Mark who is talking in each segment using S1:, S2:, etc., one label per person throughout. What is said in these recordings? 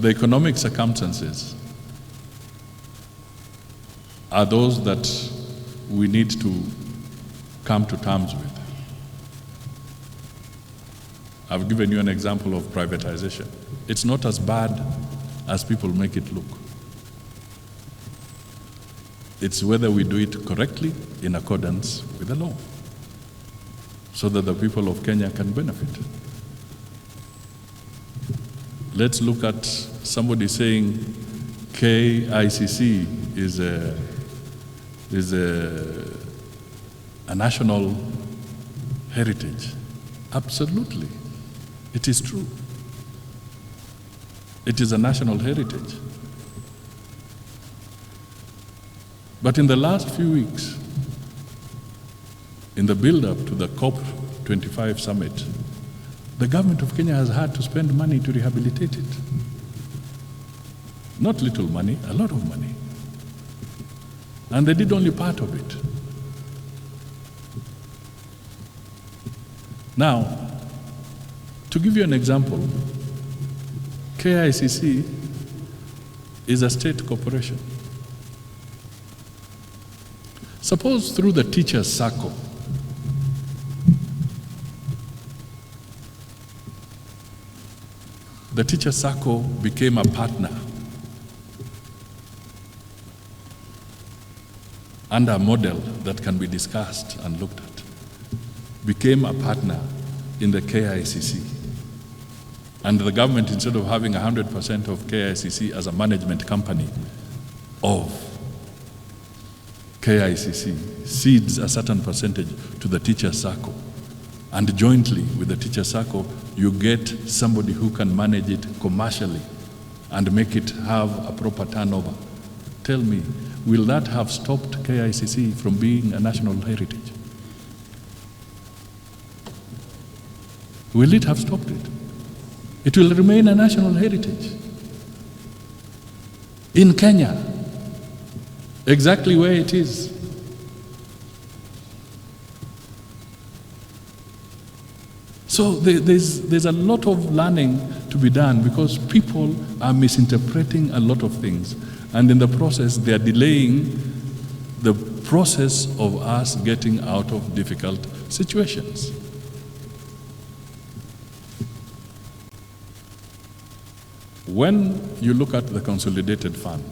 S1: the economic circumstances are those that we need to come to terms with. I've given you an example of privatization. It's not as bad as people make it look. It's whether we do it correctly in accordance with the law, so that the people of Kenya can benefit. Let's look at somebody saying KICC is a national heritage. Absolutely, it is true. It is a national heritage. But in the last few weeks, in the build-up to the COP25 summit, the government of Kenya has had to spend money to rehabilitate it. Not little money, a lot of money. And they did only part of it. Now, to give you an example, KICC is a state corporation. Suppose through the teachers' circle, the teachers' circle became a partner under a model that can be discussed and looked at, became a partner in the KICC. And the government, instead of having 100% of KICC as a management company of KICC, cedes a certain percentage to the teachers' circle. And jointly with the teachers' circle, you get somebody who can manage it commercially and make it have a proper turnover. Tell me, will that have stopped KICC from being a national heritage? Will it have stopped it? It will remain a national heritage in Kenya, exactly where it is. So there's a lot of learning to be done, because people are misinterpreting a lot of things, and in the process they are delaying the process of us getting out of difficult situations. When you look at the consolidated fund,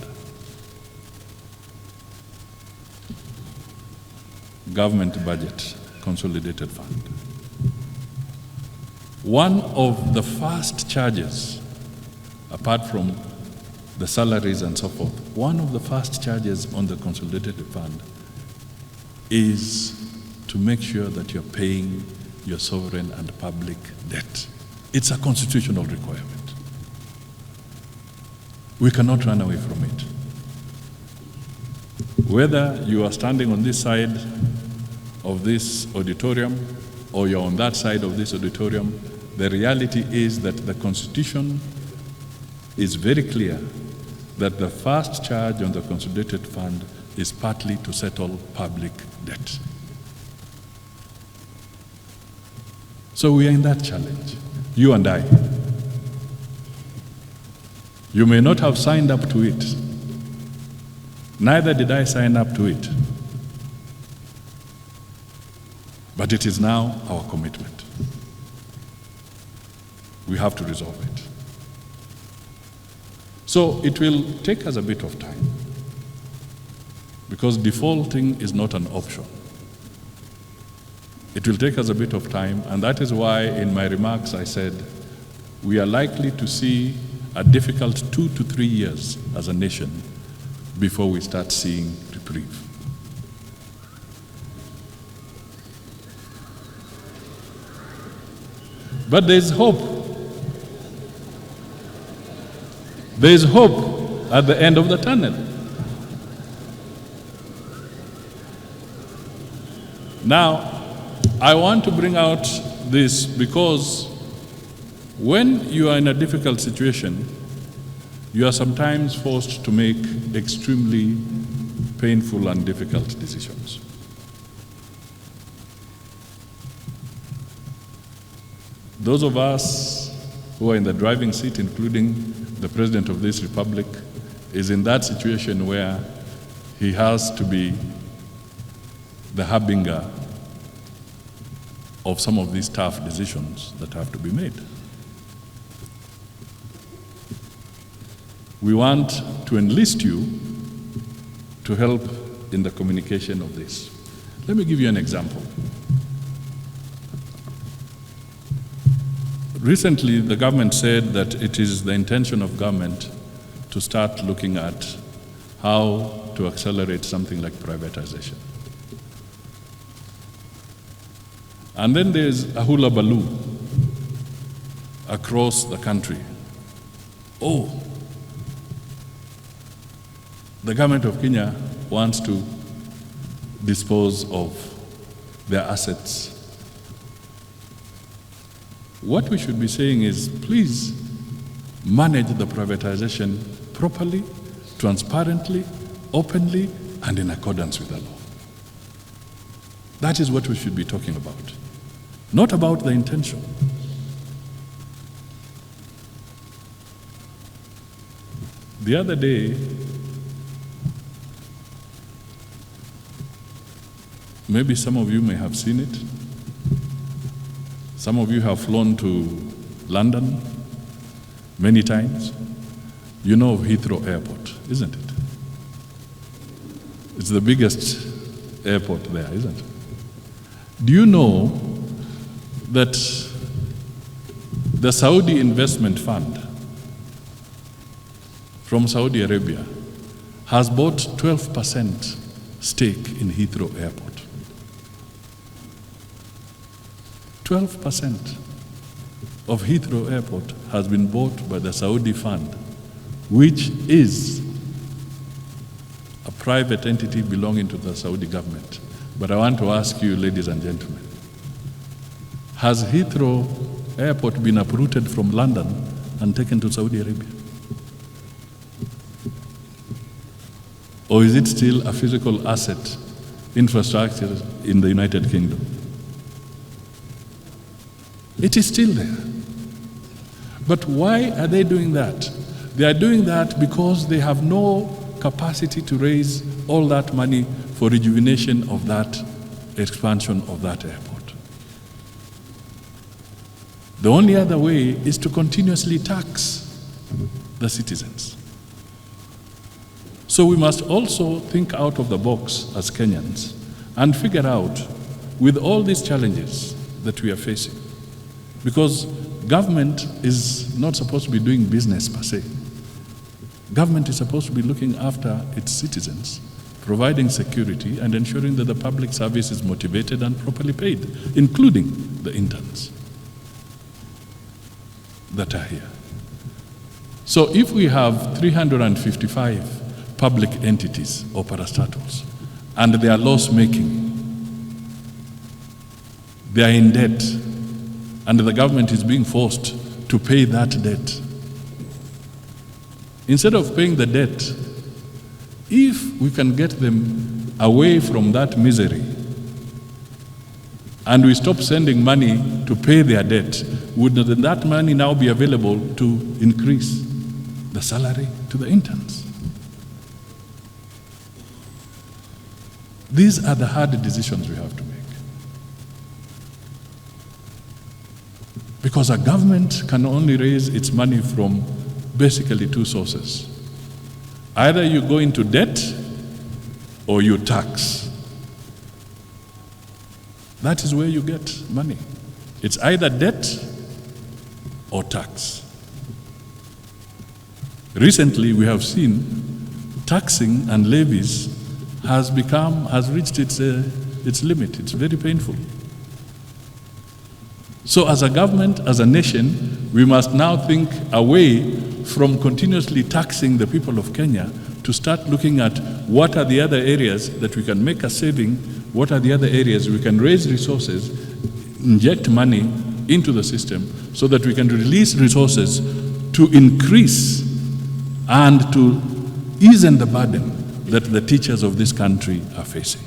S1: government budget, consolidated fund, one of the first charges, apart from the salaries and so forth, one of the first charges on the consolidated fund is to make sure that you're paying your sovereign and public debt. It's a constitutional requirement. We cannot run away from it. Whether you are standing on this side of this auditorium or you're on that side of this auditorium, the reality is that the Constitution is very clear that the first charge on the consolidated fund is partly to settle public debt. So we are in that challenge, you and I. You may not have signed up to it. Neither did I sign up to it. But it is now our commitment. We have to resolve it. So it will take us a bit of time, because defaulting is not an option. It will take us a bit of time, and that is why in my remarks I said we are likely to see a difficult 2 to 3 years as a nation before we start seeing reprieve. But there's hope. There's hope at the end of the tunnel. Now, I want to bring out this because when you are in a difficult situation, you are sometimes forced to make extremely painful and difficult decisions. Those of us who are in the driving seat, including the President of this republic, is in that situation where he has to be the harbinger of some of these tough decisions that have to be made. We want to enlist you to help in the communication of this. Let me give you an example. Recently, the government said that it is the intention of government to start looking at how to accelerate something like privatization. And then there's a hula baloo across the country. Oh, the government of Kenya wants to dispose of their assets. What we should be saying is, please manage the privatization properly, transparently, openly, and in accordance with the law. That is what we should be talking about, not about the intention. The other day, maybe some of you may have seen it. Some of you have flown to London many times. You know of Heathrow Airport, isn't it? It's the biggest airport there, isn't it? Do you know that the Saudi Investment Fund from Saudi Arabia has bought 12% stake in Heathrow Airport? 12% of Heathrow Airport has been bought by the Saudi fund, which is a private entity belonging to the Saudi government. But I want to ask you, ladies and gentlemen, has Heathrow Airport been uprooted from London and taken to Saudi Arabia? Or is it still a physical asset, infrastructure in the United Kingdom? It is still there. But why are they doing that? They are doing that because they have no capacity to raise all that money for rejuvenation of that expansion of that airport. The only other way is to continuously tax the citizens. So we must also think out of the box as Kenyans and figure out, with all these challenges that we are facing, because government is not supposed to be doing business per se. Government is supposed to be looking after its citizens, providing security and ensuring that the public service is motivated and properly paid, including the interns that are here. So if we have 355 public entities or parastatals and they are loss-making, they are in debt, and the government is being forced to pay that debt. Instead of paying the debt, if we can get them away from that misery and we stop sending money to pay their debt, would that money now be available to increase the salary to the interns? These are the hard decisions we have to make. Because a government can only raise its money from basically two sources. Either you go into debt or you tax. That is where you get money. It's either debt or tax. Recently, we have seen taxing and levies has reached its limit. It's very painful. So as a government, as a nation, we must now think away from continuously taxing the people of Kenya to start looking at what are the other areas that we can make a saving, what are the other areas we can raise resources, inject money into the system so that we can release resources to increase and to ease the burden that the teachers of this country are facing.